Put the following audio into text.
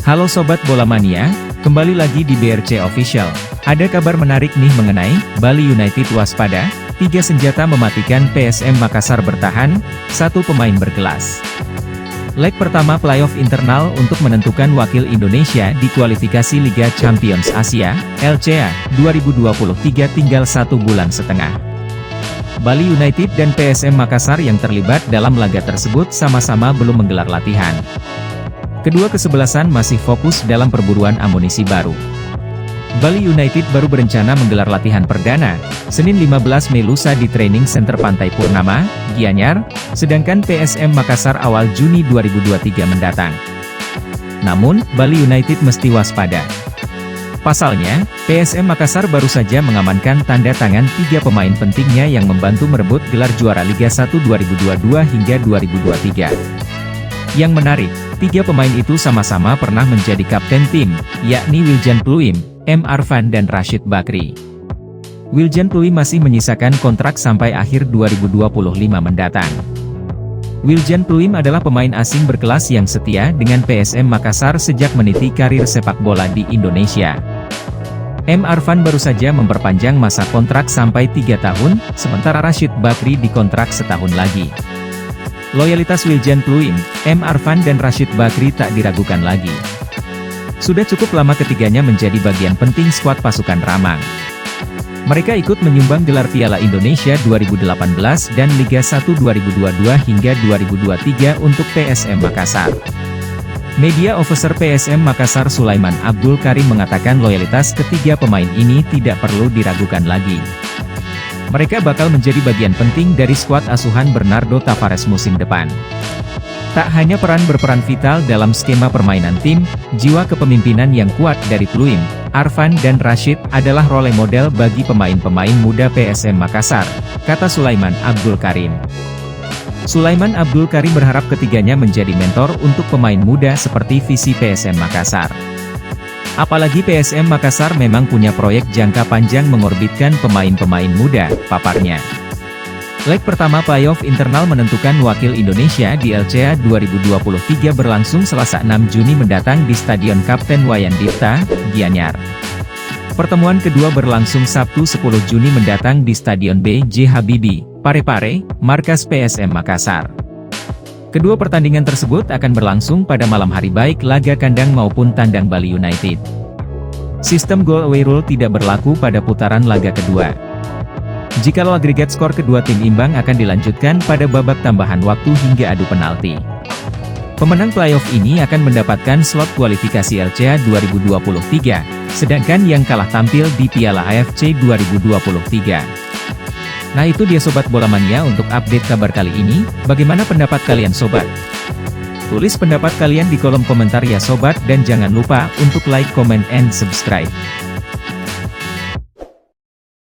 Halo Sobat Bola Mania, kembali lagi di BRC Official. Ada kabar menarik nih mengenai Bali United waspada, 3 senjata mematikan PSM Makassar bertahan, 1 pemain berkelas. Leg pertama playoff internal untuk menentukan wakil Indonesia di kualifikasi Liga Champions Asia, LCA, 2023 tinggal 1 bulan setengah. Bali United dan PSM Makassar yang terlibat dalam laga tersebut sama-sama belum menggelar latihan. Kedua kesebelasan masih fokus dalam perburuan amunisi baru. Bali United baru berencana menggelar latihan perdana, Senin 15 Mei lusa di Training Center Pantai Purnama, Gianyar, sedangkan PSM Makassar awal Juni 2023 mendatang. Namun, Bali United mesti waspada. Pasalnya, PSM Makassar baru saja mengamankan tanda tangan 3 pemain pentingnya yang membantu merebut gelar juara Liga 1 2022 hingga 2023. Yang menarik, 3 pemain itu sama-sama pernah menjadi kapten tim, yakni Wiljan Pluim, M. Arfan dan Rashid Bakri. Wiljan Pluim masih menyisakan kontrak sampai akhir 2025 mendatang. Wiljan Pluim adalah pemain asing berkelas yang setia dengan PSM Makassar sejak meniti karir sepak bola di Indonesia. M. Arfan baru saja memperpanjang masa kontrak sampai 3 tahun, sementara Rashid Bakri dikontrak setahun lagi. Loyalitas Wiljan Pluim, M. Arfan dan Rashid Bakri tak diragukan lagi. Sudah cukup lama ketiganya menjadi bagian penting skuad pasukan Ramang. Mereka ikut menyumbang gelar Piala Indonesia 2018 dan Liga 1 2022 hingga 2023 untuk PSM Makassar. Media Officer PSM Makassar Sulaiman Abdul Karim mengatakan loyalitas ketiga pemain ini tidak perlu diragukan lagi. Mereka bakal menjadi bagian penting dari skuad asuhan Bernardo Tavares musim depan. Tak hanya berperan vital dalam skema permainan tim, jiwa kepemimpinan yang kuat dari Pluim, Arfan dan Rashid adalah role model bagi pemain-pemain muda PSM Makassar, kata Sulaiman Abdul Karim. Sulaiman Abdul Karim berharap ketiganya menjadi mentor untuk pemain muda seperti visi PSM Makassar. Apalagi PSM Makassar memang punya proyek jangka panjang mengorbitkan pemain-pemain muda, paparnya. Leg pertama playoff internal menentukan wakil Indonesia di LCA 2023 berlangsung Selasa 6 Juni mendatang di Stadion Kapten Wayan Dipta, Gianyar. Pertemuan kedua berlangsung Sabtu 10 Juni mendatang di Stadion B.J. Habibie, Parepare, markas PSM Makassar. Kedua pertandingan tersebut akan berlangsung pada malam hari baik laga kandang maupun tandang Bali United. Sistem goal away rule tidak berlaku pada putaran laga kedua. Jikalau agregat skor kedua tim imbang akan dilanjutkan pada babak tambahan waktu hingga adu penalti. Pemenang playoff ini akan mendapatkan slot kualifikasi LCA 2023, sedangkan yang kalah tampil di Piala AFC 2023. Nah itu dia Sobat Bola Mania untuk update kabar kali ini, bagaimana pendapat kalian Sobat? Tulis pendapat kalian di kolom komentar ya Sobat dan jangan lupa untuk like, comment, and subscribe.